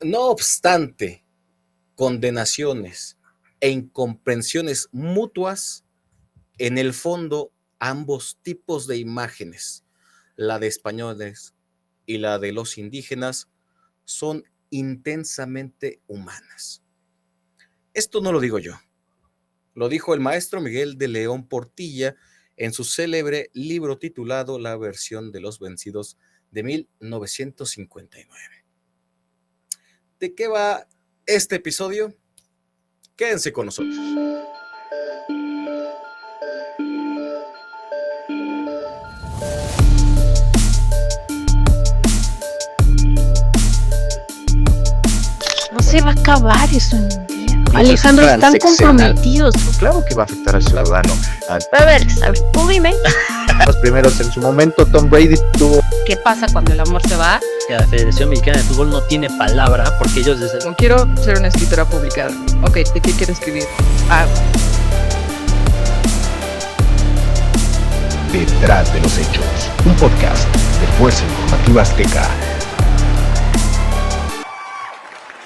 No obstante condenaciones e incomprensiones mutuas, en el fondo ambos tipos de imágenes, la de españoles y la de los indígenas, son intensamente humanas. Esto no lo digo yo, lo dijo el maestro Miguel de León Portilla en su célebre libro titulado La versión de los vencidos de 1959. ¿De qué va este episodio? Quédense con nosotros. No se va a acabar eso en un día. Alejandro, están comprometidos. Claro que va a afectar al ciudadano. A ver, tú dime. Los primeros en su momento, Tom Brady tuvo... ¿Qué pasa cuando el amor se va? La Federación Mexicana de Fútbol no tiene palabra porque ellos desde... No quiero ser una escritora publicada. Ok, ¿de qué quiero escribir? Detrás de los hechos, un podcast de Fuerza Informativa Azteca.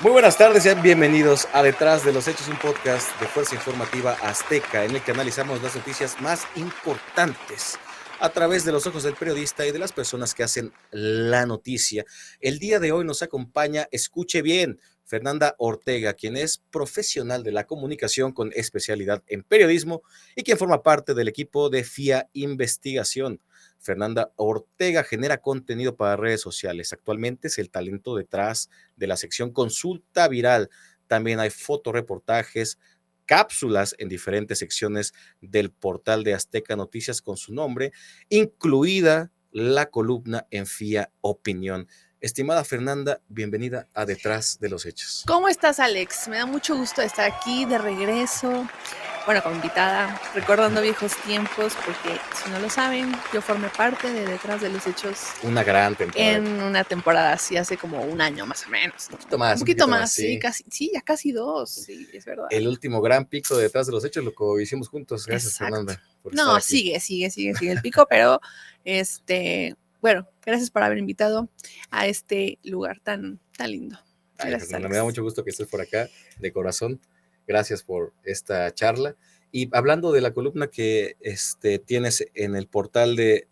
Muy buenas tardes, sean bienvenidos a Detrás de los Hechos, un podcast de Fuerza Informativa Azteca, en el que analizamos las noticias más importantes a través de los ojos del periodista y de las personas que hacen la noticia. El día de hoy nos acompaña, escuche bien, Fernanda Ortega, quien es profesional de la comunicación con especialidad en periodismo y quien forma parte del equipo de FIA Investigación. Fernanda Ortega genera contenido para redes sociales. Actualmente es el talento detrás de la sección Consulta Viral. También hay fotoreportajes, cápsulas en diferentes secciones del portal de Azteca Noticias con su nombre, incluida la columna en FIA Opinión. Estimada Fernanda, bienvenida a Detrás de los Hechos. ¿Cómo estás, Alex? Me da mucho gusto estar aquí de regreso. Bueno, como invitada, recordando viejos tiempos, porque si no lo saben, yo formé parte de Detrás de los Hechos. Una gran temporada. En una temporada así, hace como un año más o menos, ¿no? Un poquito más, sí, ya casi 2, sí, es verdad. El último gran pico de Detrás de los Hechos, lo que hicimos juntos. Gracias, exacto. Fernanda. No, sigue el pico, pero bueno, gracias por haber invitado a este lugar tan lindo. Gracias, Fernanda, me da mucho gusto que estés por acá, de corazón. Gracias por esta charla. Y hablando de la columna que tienes en el portal de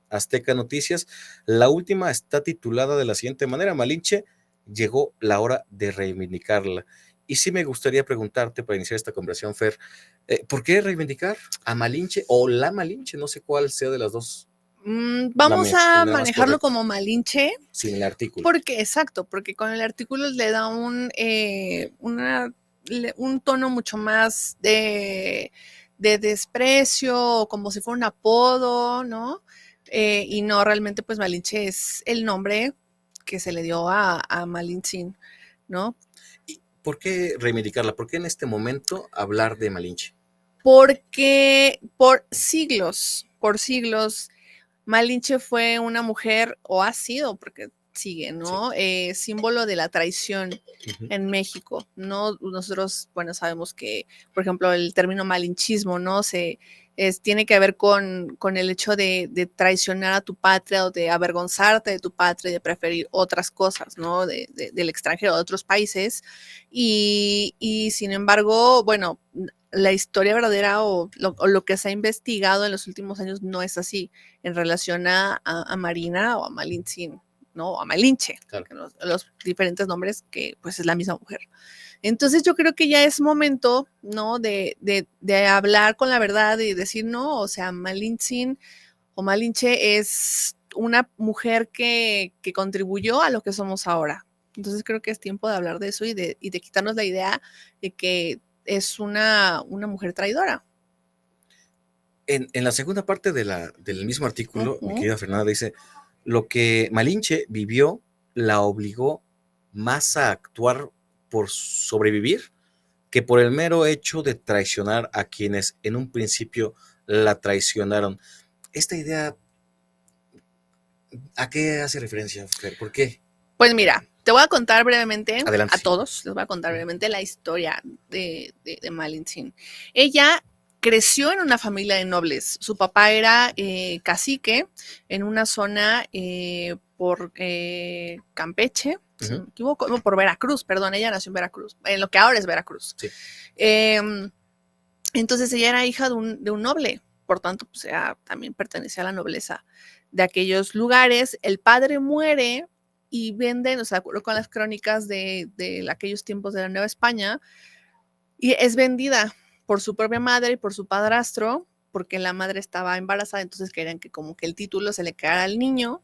Azteca Noticias, la última está titulada de la siguiente manera: Malinche, llegó la hora de reivindicarla. Y sí me gustaría preguntarte para iniciar esta conversación, Fer, ¿por qué reivindicar a Malinche o la Malinche? No sé cuál sea de las dos. Vamos a manejarlo como Malinche. Sin el artículo. Porque con el artículo le da un tono mucho más de desprecio, como si fuera un apodo, ¿no? Y no, realmente pues Malinche es el nombre que se le dio a Malintzin, ¿no? ¿Y por qué reivindicarla? ¿Por qué en este momento hablar de Malinche? Porque por siglos, Malinche fue una mujer, o ha sido, porque sigue, ¿no? Sí. Símbolo de la traición en México, ¿no? Nosotros, bueno, sabemos que, por ejemplo, el término malinchismo, ¿no? Tiene que ver con el hecho de traicionar a tu patria o de avergonzarte de tu patria y de preferir otras cosas, ¿no? Del extranjero, de otros países. Y sin embargo, bueno, la historia verdadera o lo que se ha investigado en los últimos años no es así en relación a Marina o a Malintzin, ¿no? O a Malinche, claro. los diferentes nombres que pues es la misma mujer. Entonces yo creo que ya es momento, ¿no? De hablar con la verdad y decir, no, o sea, Malintzin o Malinche es una mujer que contribuyó a lo que somos ahora. Entonces creo que es tiempo de hablar de eso y de quitarnos la idea de que es una mujer traidora. En la segunda parte del mismo artículo, mi querida Fernanda dice, lo que Malinche vivió la obligó más a actuar por sobrevivir que por el mero hecho de traicionar a quienes en un principio la traicionaron. Esta idea, ¿a qué hace referencia, Fer? ¿Por qué? Pues mira, te voy a contar brevemente, adelante, a todos, les voy a contar brevemente la historia de Malintzin. Ella creció en una familia de nobles. Su papá era cacique en una zona por Campeche, si no me equivoco, no, por Veracruz, perdón, ella nació en Veracruz, en lo que ahora es Veracruz. Sí. Entonces ella era hija de un noble, por tanto, pues ella también pertenecía a la nobleza de aquellos lugares. El padre muere y venden, o sea, de acuerdo con las crónicas de aquellos tiempos de la Nueva España, y es vendida por su propia madre y por su padrastro, porque la madre estaba embarazada, entonces querían que como que el título se le quedara al niño,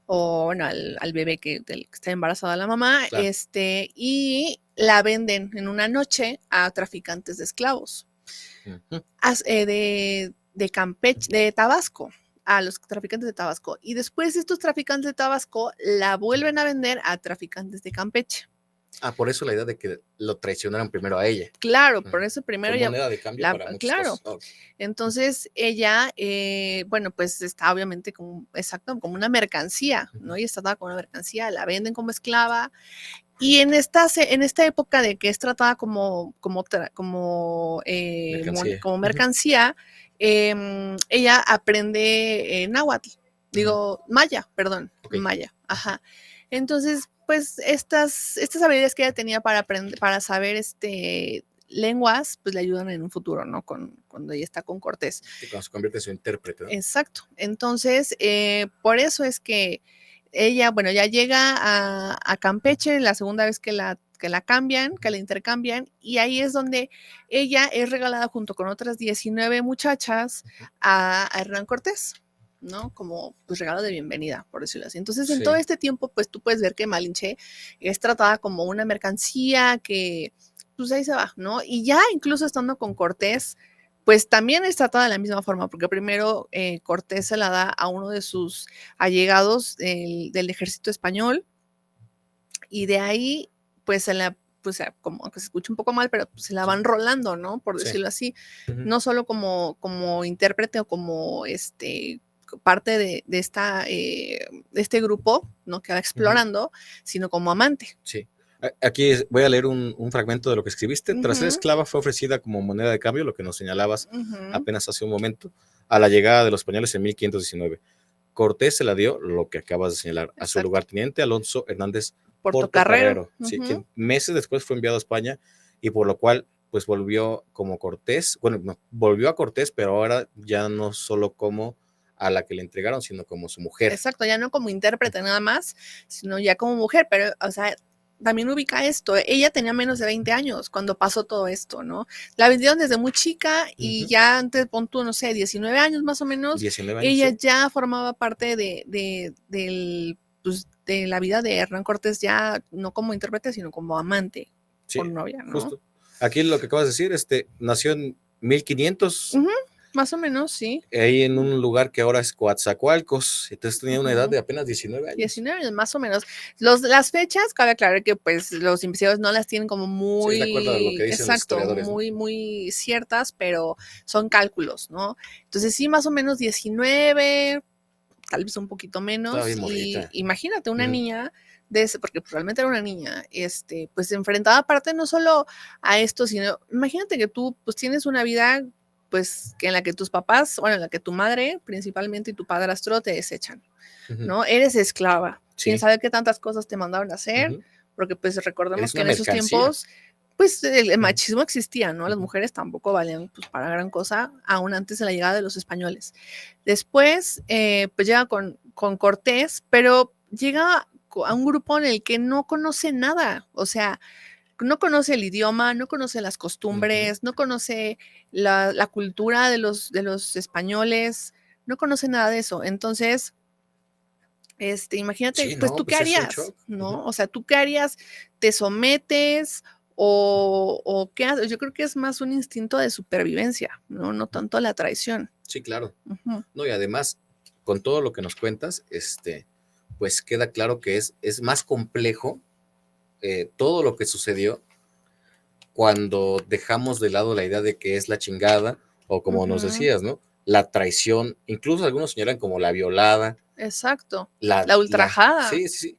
o bueno, al bebé que está embarazada la mamá, Claro. Y la venden en una noche a traficantes de esclavos de Campeche, de Tabasco, a los traficantes de Tabasco. Y después estos traficantes de Tabasco la vuelven a vender a traficantes de Campeche. Por eso la idea de que lo traicionaran primero a ella. Claro, por eso primero como ya. moneda de cambio para muchas Claro. cosas. Okay. Entonces ella, bueno, pues está obviamente como una mercancía, ¿no? Y está tratada como una mercancía, la venden como esclava. Y en esta época de que es tratada como mercancía, ella aprende náhuatl, maya, perdón, maya, ajá. Entonces, pues estas habilidades que ella tenía para aprender, para saber lenguas, pues le ayudan en un futuro, ¿no? Cuando ella está con Cortés. Y cuando se convierte en su intérprete, ¿no? Exacto. Entonces, por eso es que ella, bueno, ya llega a Campeche la segunda vez que la cambian, que la intercambian, y ahí es donde ella es regalada junto con otras 19 muchachas a Hernán Cortés, ¿no? Como pues regalo de bienvenida, por decirlo así. Entonces, en todo este tiempo, pues tú puedes ver que Malinche es tratada como una mercancía que, pues ahí se va, ¿no? Y ya incluso estando con Cortés, pues también es tratada de la misma forma, porque primero Cortés se la da a uno de sus allegados del ejército español, y de ahí, pues como que se escucha un poco mal, pero pues, se la van rolando, ¿no? Por decirlo así, no solo como intérprete o como parte de este grupo, ¿no? Que va explorando, sino como amante. Sí. Aquí voy a leer un fragmento de lo que escribiste. Tras ser esclava fue ofrecida como moneda de cambio, lo que nos señalabas apenas hace un momento, a la llegada de los españoles en 1519. Cortés se la dio, lo que acabas de señalar, a su lugarteniente Alonso Hernández Portocarrero, sí, quien meses después fue enviado a España, y por lo cual pues volvió como Cortés, bueno, no, volvió a Cortés, pero ahora ya no solo como a la que le entregaron, sino como su mujer. Exacto, ya no como intérprete nada más, sino ya como mujer, pero, o sea, también ubica esto, ella tenía menos de 20 años cuando pasó todo esto, ¿no? La vendieron desde muy chica y ya antes, pon tú, no sé, 19 años más o menos, 19 años, ella sí. Ya formaba parte de la vida de Hernán Cortés, ya no como intérprete, sino como amante, sí, por novia, ¿no? Justo. Aquí lo que acabas de decir, nació en 1500, más o menos, sí. Ahí en un lugar que ahora es Coatzacoalcos. Entonces tenía una edad de apenas 19 años. 19 años, más o menos. Las fechas, cabe aclarar que pues los investigadores no las tienen como muy, sí, de acuerdo a lo que dicen los historiadores, muy, ¿no? Muy ciertas, pero son cálculos, ¿no? Entonces sí, más o menos 19, tal vez un poquito menos. Y imagínate una niña porque realmente era una niña, pues enfrentada aparte no solo a esto, sino imagínate que tú pues tienes una vida pues en la que tus papás, bueno, en la que tu madre principalmente y tu padrastro te desechan, ¿no? Eres esclava, quién sabe qué tantas cosas te mandaron a hacer, porque pues recordemos que en esos tiempos pues el machismo existía, ¿no? Las mujeres tampoco valían pues para gran cosa, aún antes de la llegada de los españoles. Después, pues llega con Cortés, pero llega a un grupo en el que no conoce nada, o sea, no conoce el idioma, no conoce las costumbres, no conoce la cultura de los españoles, no conoce nada de eso. Entonces, imagínate, pues tú qué harías, ¿no? O sea, tú qué harías, te sometes o qué haces. Yo creo que es más un instinto de supervivencia, ¿no? No tanto la traición. Sí, claro. No, y además, con todo lo que nos cuentas, pues queda claro que es más complejo todo lo que sucedió cuando dejamos de lado la idea de que es la chingada, o como nos decías, ¿no? La traición, incluso algunos señalan como la violada. Exacto. La ultrajada. Sí.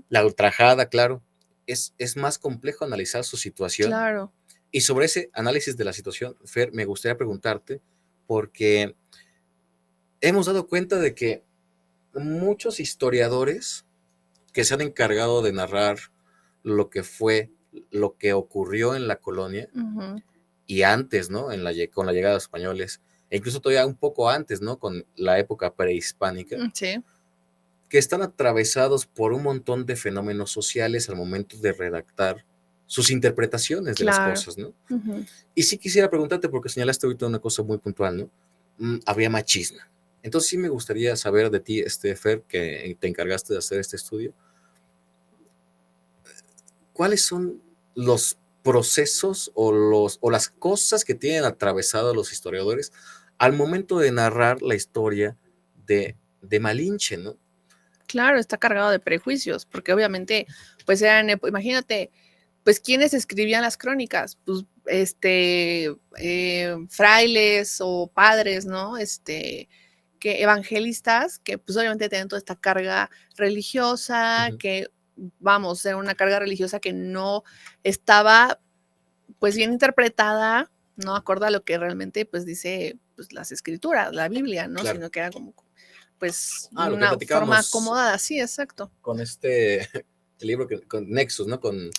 La ultrajada, claro. Es más complejo analizar su situación. Claro. Y sobre ese análisis de la situación, Fer, me gustaría preguntarte, porque hemos dado cuenta de que muchos historiadores que se han encargado de narrar lo que fue, lo que ocurrió en la colonia Ujú. y antes, ¿no? Con la llegada de los españoles, e incluso todavía un poco antes, ¿no? Con la época prehispánica, Sí, que están atravesados por un montón de fenómenos sociales al momento de redactar sus interpretaciones de las claro. cosas, ¿no? Ujú. Y sí quisiera preguntarte, porque señalaste ahorita una cosa muy puntual, ¿no? Había machismo. Entonces sí me gustaría saber de ti, Fer, que te encargaste de hacer este estudio, ¿cuáles son los procesos o las cosas que tienen atravesado los historiadores al momento de narrar la historia de Malinche, ¿no? Claro, está cargado de prejuicios, porque obviamente, pues imagínate, pues quienes escribían las crónicas, pues frailes o padres, ¿no? Que evangelistas, que pues obviamente tienen toda esta carga religiosa, Ujú. que vamos, era una carga religiosa que no estaba pues bien interpretada, no acorde a lo que realmente pues dice pues las escrituras, la Biblia, ¿no? Claro. Sino que era como pues Lo que una forma platicamos acomodada, sí, exacto. con el libro con Nexus, ¿no? Con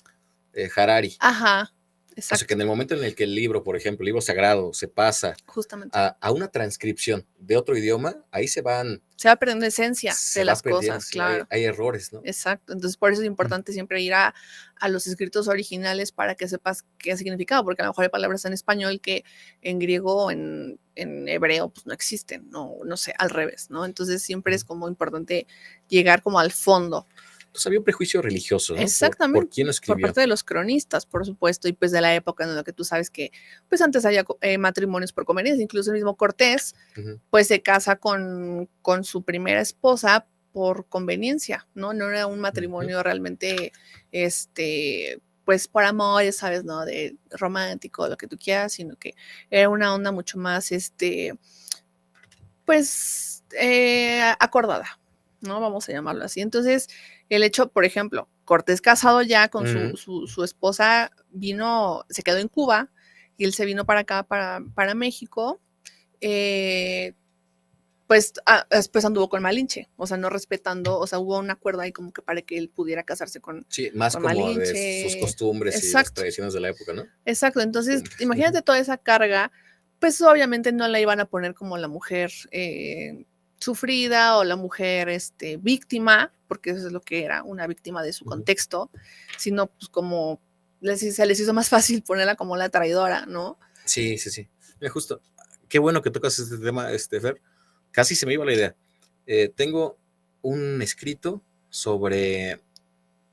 Harari. Ajá, O sea, que exacto, en el momento en el que el libro, por ejemplo, el libro sagrado, se pasa justamente. a una transcripción de otro idioma, ahí se Se va perdiendo esencia de va las perdiendo, cosas, sí, hay claro. errores, ¿no? Exacto. Entonces, por eso es importante siempre ir a los escritos originales para que sepas qué significado, porque a lo mejor hay palabras en español que en griego o en hebreo pues no existen, no sé, al revés, ¿no? Entonces siempre es como importante llegar como al fondo. Entonces había un prejuicio religioso, ¿no? Por Exactamente, quién lo por escribió. parte de los cronistas, por supuesto, y pues de la época en la que tú sabes que pues antes había matrimonios por conveniencia, incluso el mismo Cortés Ujú. pues se casa con su primera esposa por conveniencia, ¿no? No era un matrimonio realmente, pues por amor, ya sabes, ¿no? De romántico, lo que tú quieras, sino que era una onda mucho más, pues, acordada, ¿no? Vamos a llamarlo así. Entonces, el hecho, por ejemplo, Cortés casado ya con su esposa, se quedó en Cuba y él se vino para acá, para México, pues después anduvo con Malinche, o sea, no respetando, o sea, hubo un acuerdo ahí como que para que él pudiera casarse con más como Malinche. de sus costumbres y las tradiciones de la época, ¿no? Exacto, entonces imagínate toda esa carga, pues obviamente no la iban a poner como la mujer sufrida o la mujer víctima, porque eso es lo que era, una víctima de su contexto, sino pues como se les hizo más fácil ponerla como la traidora, ¿no? Sí. Mira, justo, qué bueno que tocas este tema, Fer. Casi se me iba la idea. Tengo un escrito sobre,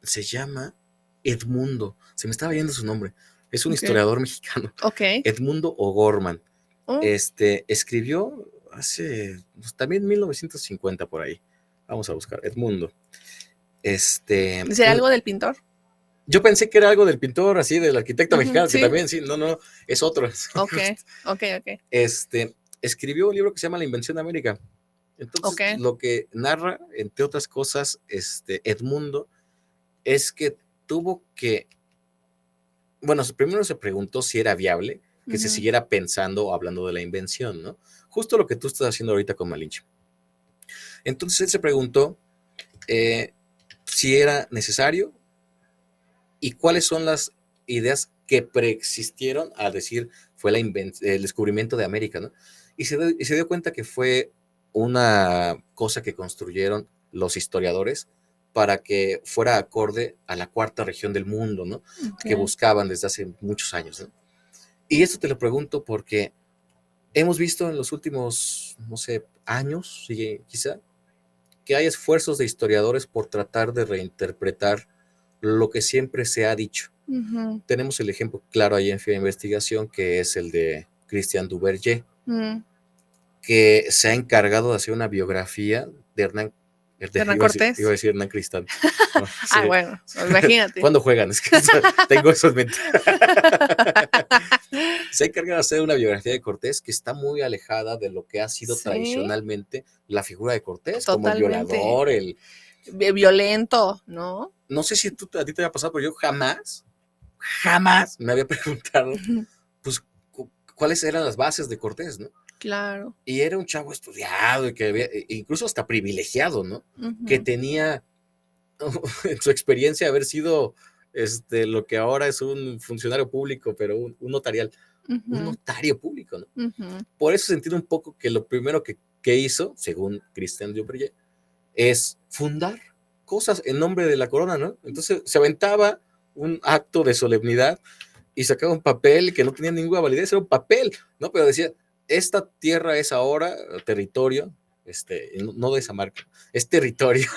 se llama Edmundo, se me estaba yendo su nombre, es un historiador mexicano, Edmundo O'Gorman. Escribió hace, también 1950 por ahí, vamos a buscar, Edmundo. ¿Sería algo del pintor? Yo pensé que era algo del pintor, así, del arquitecto mexicano, sí. que también, sí, no, es otro. Ok. Escribió un libro que se llama La Invención de América. Entonces, lo que narra, entre otras cosas, Edmundo, es que tuvo que, bueno, primero se preguntó si era viable que se siguiera pensando o hablando de la invención, ¿no? Justo lo que tú estás haciendo ahorita con Malinche. Entonces, él se preguntó si era necesario y cuáles son las ideas que preexistieron a decir fue el descubrimiento de América, ¿no? Y se dio cuenta que fue una cosa que construyeron los historiadores para que fuera acorde a la cuarta región del mundo, ¿no? Que buscaban desde hace muchos años, ¿no? Y esto te lo pregunto porque hemos visto en los últimos, no sé, años, quizá, que hay esfuerzos de historiadores por tratar de reinterpretar lo que siempre se ha dicho. Tenemos el ejemplo claro ahí en Fia Investigación, que es el de Christian Duverger, que se ha encargado de hacer una biografía de Hernán Cortés. Iba a decir Hernán Cristán. No, sí. Bueno, imagínate. ¿Cuándo juegan? Es que tengo eso en mente. Se ha encargado de hacer una biografía de Cortés que está muy alejada de lo que ha sido tradicionalmente la figura de Cortés. Totalmente. Como el violador, el violento, ¿no? No sé si a ti te había pasado, pero yo jamás me había preguntado, pues, cuáles eran las bases de Cortés, ¿no? Claro. Y era un chavo estudiado y que había, incluso hasta privilegiado, ¿no? Que tenía en su experiencia haber sido lo que ahora es un funcionario público, pero un notarial, un notario público, ¿no? Por eso sentido un poco que lo primero que hizo, según Christian Duvernay, es fundar cosas en nombre de la corona, ¿no? Entonces se aventaba un acto de solemnidad y sacaba un papel que no tenía ninguna validez, era un papel, ¿no? Pero decía, esta tierra es ahora territorio, no de esa marca, es territorio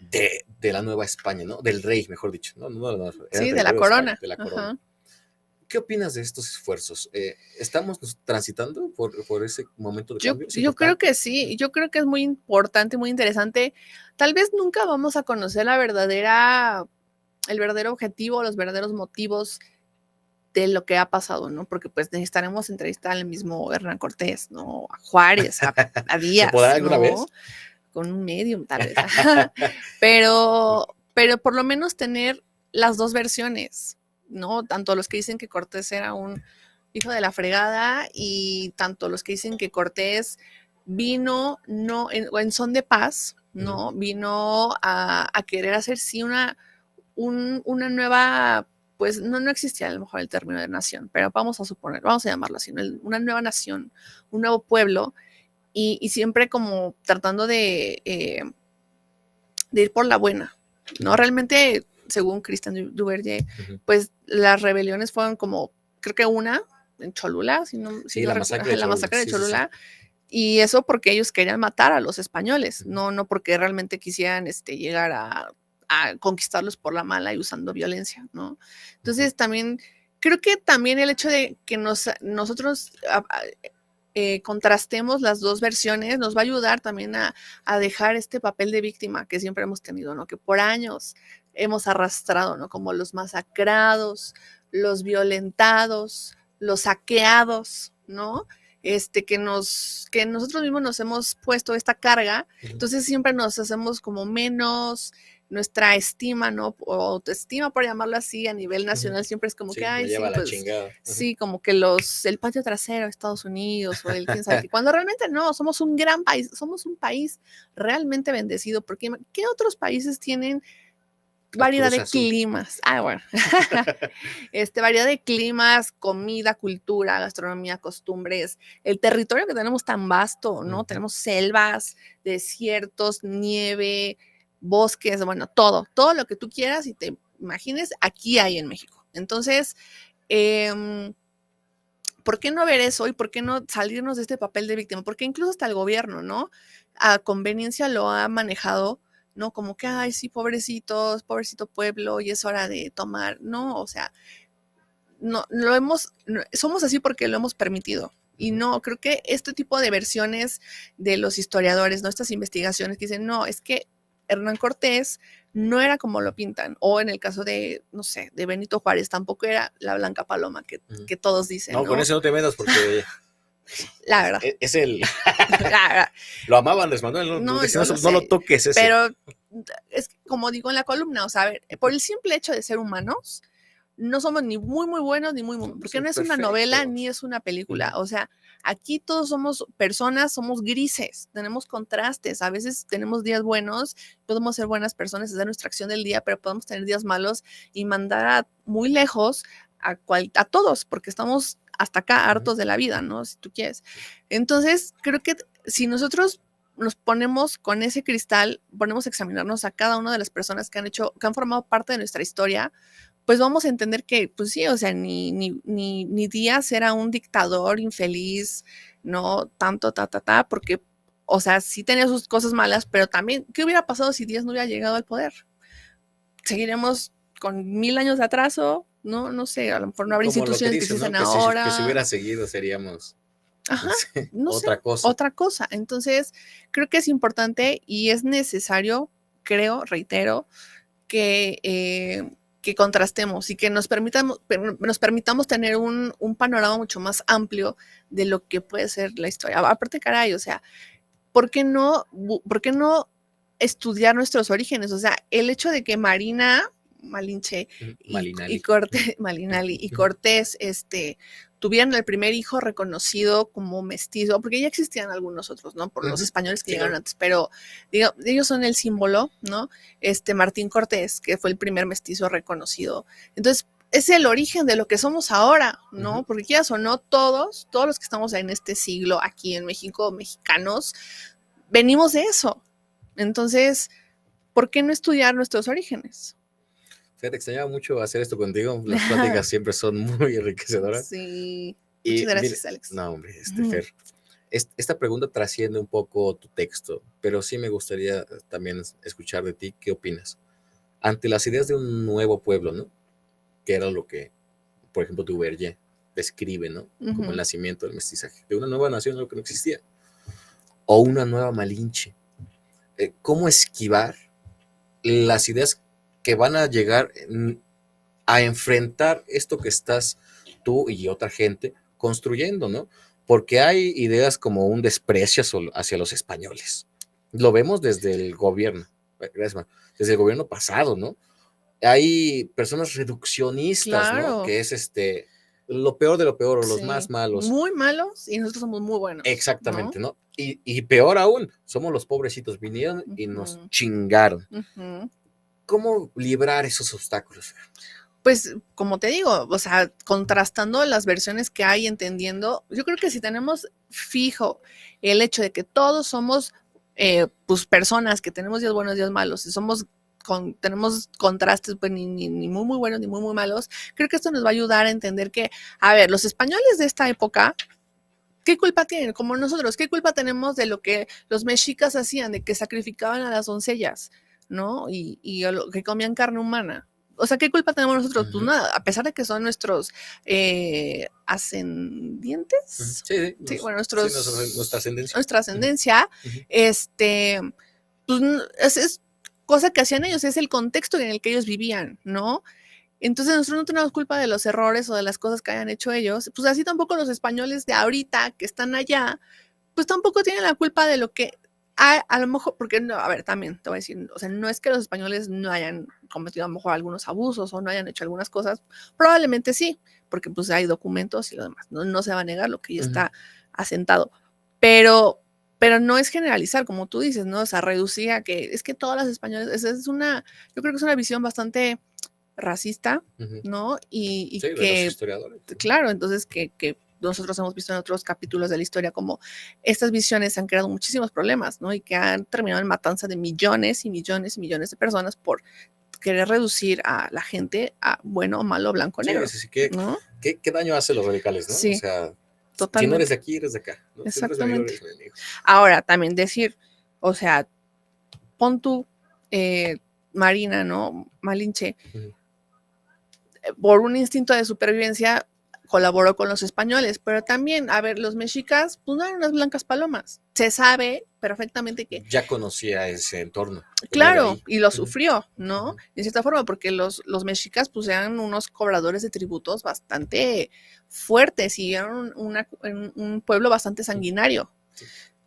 de la Nueva España, ¿no? Del rey, mejor dicho, ¿no? Sí, de la corona. España, de la corona. ¿Qué opinas de estos esfuerzos? ¿Estamos transitando por ese momento de cambio? Yo creo que sí, yo creo que es muy importante, muy interesante. Tal vez nunca vamos a conocer el verdadero objetivo, los verdaderos motivos de lo que ha pasado, ¿no? Porque pues necesitaremos entrevistar al mismo Hernán Cortés, ¿no? A Juárez, a Díaz, ¿se podrá alguna ¿no? vez? Con un medium, tal vez. pero por lo menos tener las dos versiones, ¿no? Tanto los que dicen que Cortés era un hijo de la fregada y tanto los que dicen que Cortés vino no en son de paz, ¿no? Vino a querer hacer sí una nueva, pues no existía a lo mejor el término de nación, pero vamos a llamarlo así, ¿no? Una nueva nación, un nuevo pueblo, y siempre como tratando de ir por la buena, ¿no? Realmente, según Christian Duvernay, pues las rebeliones fueron como, creo que una en Cholula, la masacre de Cholula. Y eso porque ellos querían matar a los españoles, no porque realmente quisieran llegar a conquistarlos por la mala y usando violencia, ¿no? Entonces también, creo que también el hecho de que nosotros contrastemos las dos versiones nos va a ayudar también a dejar este papel de víctima que siempre hemos tenido, ¿no? Que por años hemos arrastrado, ¿no? Como los masacrados, los violentados, los saqueados, ¿no? Que nosotros mismos nos hemos puesto esta carga, entonces siempre nos hacemos como menos, nuestra estima, ¿no? O autoestima, por llamarlo así, a nivel nacional, siempre es como que, ay, sí, pues, sí, como que el patio trasero de Estados Unidos, o el quién sabe qué, cuando realmente no, somos un gran país, somos un país realmente bendecido, porque ¿qué otros países tienen variedad de climas? Bueno. Variedad de climas, comida, cultura, gastronomía, costumbres, el territorio que tenemos tan vasto, ¿no? Tenemos selvas, desiertos, nieve, bosques, bueno, todo lo que tú quieras y te imagines, aquí hay en México. Entonces, ¿por qué no ver eso y por qué no salirnos de este papel de víctima? Porque incluso hasta el gobierno, ¿no? A conveniencia lo ha manejado, ¿no? Como que, ay, sí, pobrecito pueblo, y es hora de tomar, ¿no? O sea, somos así porque lo hemos permitido. Y no, creo que este tipo de versiones de los historiadores, ¿no? Estas investigaciones que dicen, no, es que Hernán Cortés no era como lo pintan, o en el caso de, no sé, de Benito Juárez, tampoco era la blanca paloma que todos dicen, ¿no? Con eso no te metas porque la verdad. Es el... Lo amaba Andrés Manuel, no lo toques ese. Pero es como digo en la columna, o sea, a ver, por el simple hecho de ser humanos, no somos ni muy, muy buenos, ni muy, porque no es una novela ni es una película. O sea, aquí todos somos personas, somos grises, tenemos contrastes. A veces tenemos días buenos, podemos ser buenas personas, hacer nuestra acción del día, pero podemos tener días malos y mandar muy lejos a todos, porque estamos hasta acá hartos de la vida, ¿no? Si tú quieres. Entonces, creo que si nosotros nos ponemos con ese cristal, ponemos a examinarnos a cada una de las personas que han formado parte de nuestra historia, pues vamos a entender que, pues sí, o sea, ni Díaz era un dictador infeliz, no tanto, porque, o sea, sí tenía sus cosas malas, pero también, ¿qué hubiera pasado si Díaz no hubiera llegado al poder? ¿Seguiremos con 1000 años de atraso? No sé, a lo mejor no habrá instituciones que se hacen ahora. Que si hubiera seguido seríamos otra cosa. Entonces, creo que es importante y es necesario, reitero, que contrastemos y que nos permitamos tener un panorama mucho más amplio de lo que puede ser la historia. Aparte, caray, o sea, ¿por qué no estudiar nuestros orígenes? O sea, el hecho de que Malinche y Cortés, tuvieran el primer hijo reconocido como mestizo, porque ya existían algunos otros, ¿no? Por los españoles que llegaron antes, pero digo, ellos son el símbolo, ¿no? Martín Cortés, que fue el primer mestizo reconocido. Entonces, es el origen de lo que somos ahora, ¿no? Porque quieras o no, todos los que estamos en este siglo aquí en México, mexicanos, venimos de eso. Entonces, ¿por qué no estudiar nuestros orígenes? Fíjate, extrañaba mucho hacer esto contigo. Las pláticas siempre son muy enriquecedoras. Sí. Y muchas gracias, mira, Alex. No, hombre, Fer. Esta pregunta trasciende un poco tu texto, pero sí me gustaría también escuchar de ti qué opinas. Ante las ideas de un nuevo pueblo, ¿no? Que era lo que, por ejemplo, Duverger describe, ¿no? Como el nacimiento del mestizaje. De una nueva nación, algo que no existía. O una nueva Malinche. ¿Cómo esquivar las ideas que van a llegar a enfrentar esto que estás tú y otra gente construyendo, ¿no? Porque hay ideas como un desprecio hacia los españoles. Lo vemos desde el gobierno, desde el gobierno pasado, ¿no? Hay personas reduccionistas, claro. ¿no? Que es lo peor de lo peor, o los más malos. Muy malos y nosotros somos muy buenos. Exactamente, ¿no? Y peor aún, somos los pobrecitos, vinieron y nos chingaron. ¿Cómo librar esos obstáculos? Pues, como te digo, o sea, contrastando las versiones que hay, entendiendo, yo creo que si tenemos fijo el hecho de que todos somos, pues, personas que tenemos días buenos, días malos, y tenemos contrastes, pues, ni muy, muy buenos, ni muy, muy malos, creo que esto nos va a ayudar a entender que, a ver, los españoles de esta época, ¿qué culpa tienen? Como nosotros, ¿qué culpa tenemos de lo que los mexicas hacían, de que sacrificaban a las doncellas, ¿no? Y que comían carne humana. O sea, ¿qué culpa tenemos nosotros? Pues nada, a pesar de que son nuestros ascendientes. Sí, bueno, nuestra ascendencia. Pues es cosa que hacían ellos, es el contexto en el que ellos vivían, ¿no? Entonces nosotros no tenemos culpa de los errores o de las cosas que hayan hecho ellos, pues así tampoco los españoles de ahorita que están allá, pues tampoco tienen la culpa de lo que a lo mejor, porque no, a ver, también te voy a decir, o sea, no es que los españoles no hayan cometido a lo mejor algunos abusos o no hayan hecho algunas cosas, probablemente sí, porque pues hay documentos y lo demás, no se va a negar lo que ya está asentado, pero no es generalizar, como tú dices, ¿no? O sea, reducir a que es que todas las españoles, yo creo que es una visión bastante racista, ¿no? Y sí, que, de los historiadores. Claro, entonces que nosotros hemos visto en otros capítulos de la historia como estas visiones han creado muchísimos problemas, ¿no? Y que han terminado en matanza de millones y millones y millones de personas por querer reducir a la gente a bueno, malo, blanco, negro. Sí, ¿no? ¿Qué daño hacen los radicales, no? Sí, o sea, totalmente. si no eres de aquí, eres de acá, ¿no? Exactamente. Si no eres enemigo. Ahora, también decir, o sea, pon tú Marina, ¿no? Malinche, por un instinto de supervivencia colaboró con los españoles, pero también, a ver, los mexicas, pues no eran unas blancas palomas. Se sabe perfectamente que... Ya conocía ese entorno. Claro, y lo sufrió, ¿no? De cierta forma, porque los mexicas, pues eran unos cobradores de tributos bastante fuertes y eran un pueblo bastante sanguinario.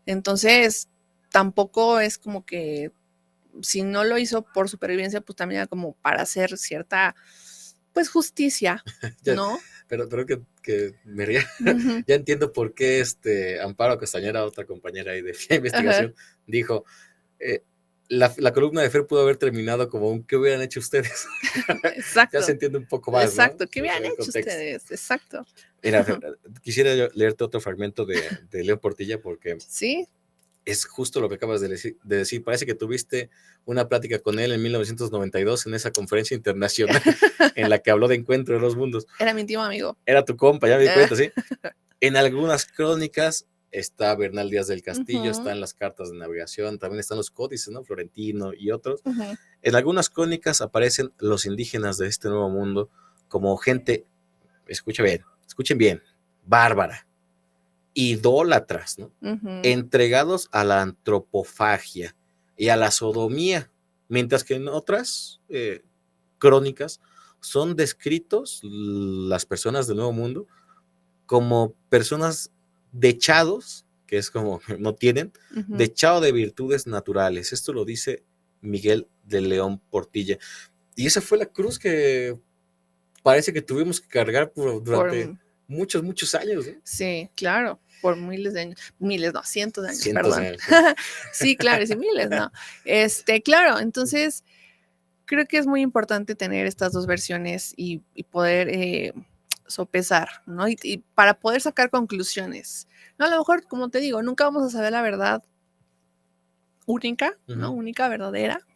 Entonces, tampoco es como que, si no lo hizo por supervivencia, pues también era como para hacer cierta... pues justicia, ¿no? Pero que me ría. Ya entiendo por qué Amparo Castañera, otra compañera ahí de investigación, dijo, la columna de Fer pudo haber terminado como ¿qué hubieran hecho ustedes? Exacto. Ya se entiende un poco más, exacto, ¿no? ¿Qué hubieran hecho ustedes? Exacto. Mira, Fer, quisiera leerte otro fragmento de León Portilla porque... Sí. Es justo lo que acabas de decir. Parece que tuviste una plática con él en 1992 en esa conferencia internacional en la que habló de Encuentro de los Mundos. Era mi íntimo amigo. Era tu compa, ya me di cuenta, ¿sí? En algunas crónicas está Bernal Díaz del Castillo, están las cartas de navegación, también están los códices, ¿no? Florentino y otros. En algunas crónicas aparecen los indígenas de este nuevo mundo como gente, escuchen bien, bárbara, idólatras, ¿no? Entregados a la antropofagia y a la sodomía, mientras que en otras crónicas son descritos las personas del Nuevo Mundo como personas dechados, que es como no tienen, dechado de virtudes naturales. Esto lo dice Miguel de León Portilla. Y esa fue la cruz que parece que tuvimos que cargar durante muchos, muchos años, ¿no? Sí, claro, por miles de años, miles, no, cientos de años, Cientos perdón. de años. Sí, claro, sí, miles, no. Claro, entonces creo que es muy importante tener estas dos versiones y poder sopesar, ¿no? Y para poder sacar conclusiones. No, a lo mejor, como te digo, nunca vamos a saber la verdad única, ¿no? Única, verdadera,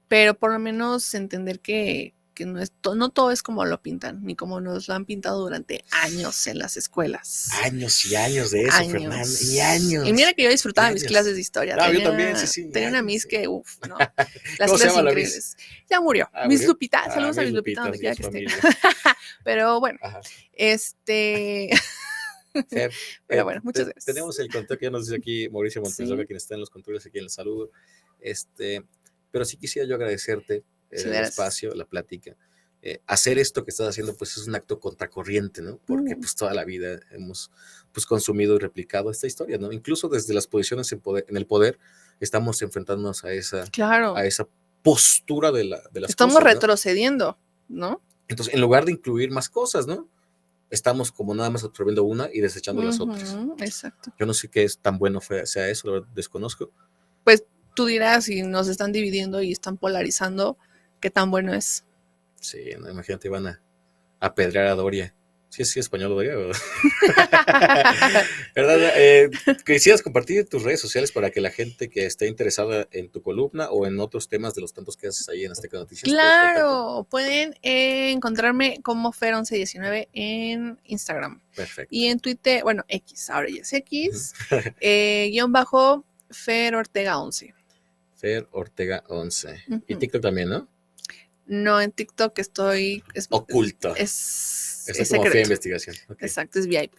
pero por lo menos entender que no todo es como lo pintan, ni como nos lo han pintado durante años en las escuelas. Años y años de eso, Fernanda, y años. Y mira que yo disfrutaba mis años. clases de historia. No, yo también, sí. Tenía una Miss que, uff, ¿no? Las ¿Cómo se clases llama increíbles. Ya murió. Ah, Miss ¿murió? Lupita, saludos a Miss Lupita, donde quiera que esté. Pero bueno, Ajá. Pero bueno, muchas gracias. Tenemos el contacto que ya nos dice aquí Mauricio Montesoga, Sí. quien está en los controles, aquí en el saludo. Pero sí quisiera yo agradecerte Sí, el espacio, la plática. Hacer esto que estás haciendo, pues es un acto contracorriente, ¿no? Porque pues toda la vida hemos pues consumido y replicado esta historia, ¿no? Incluso desde las posiciones en el poder estamos enfrentándonos a esa postura de las cosas. Estamos retrocediendo, ¿no? Entonces, en lugar de incluir más cosas, ¿no? Estamos como nada más absorbiendo una y desechando las otras. Exacto. Yo no sé qué es tan bueno sea eso, lo desconozco. Pues tú dirás, si nos están dividiendo y están polarizando, ¿qué tan bueno es? Sí, no, imagínate, van a apedrear a Doria. Sí, es español Doria, ¿verdad? ¿Verdad? Quisieras compartir tus redes sociales para que la gente que esté interesada en tu columna o en otros temas de los tantos que haces ahí en Azteca Noticias. Claro, pueden encontrarme como Fer1119 en Instagram. Perfecto. Y en Twitter, bueno, X, ahora ya es X, _ Fer Ortega 11. Fer Ortega 11. Y TikTok también, ¿no? No, en TikTok estoy... oculto. Es como secreto. fe de investigación. Okay. Exacto, es VIP.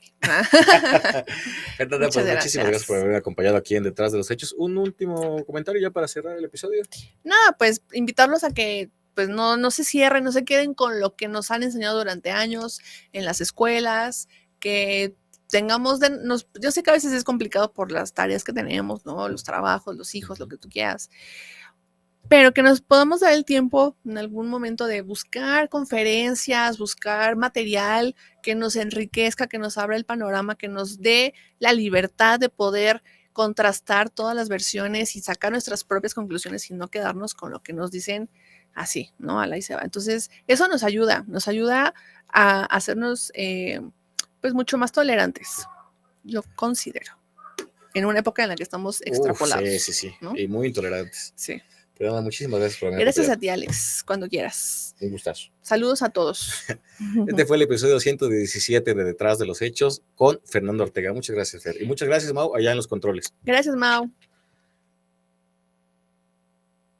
Fernanda, pues muchísimas gracias por haberme acompañado aquí en Detrás de los Hechos. Un último comentario ya para cerrar el episodio. Nada, pues invitarlos a que pues no se cierren, no se queden con lo que nos han enseñado durante años en las escuelas, que tengamos, yo sé que a veces es complicado por las tareas que tenemos, ¿no? Los trabajos, los hijos, lo que tú quieras, pero que nos podamos dar el tiempo en algún momento de buscar conferencias, buscar material que nos enriquezca, que nos abra el panorama, que nos dé la libertad de poder contrastar todas las versiones y sacar nuestras propias conclusiones y no quedarnos con lo que nos dicen así, ¿no? A la y se va. Entonces, eso nos ayuda a hacernos pues mucho más tolerantes, yo considero, en una época en la que estamos extrapolados. Sí, ¿no? Y muy intolerantes. Sí. Pero muchísimas gracias por venir. Gracias a ti, Alex, cuando quieras. Un gustazo. Saludos a todos. Este fue el episodio 117 de Detrás de los Hechos con Fernando Ortega. Muchas gracias, Fer. Y muchas gracias, Mau, allá en los controles. Gracias, Mau.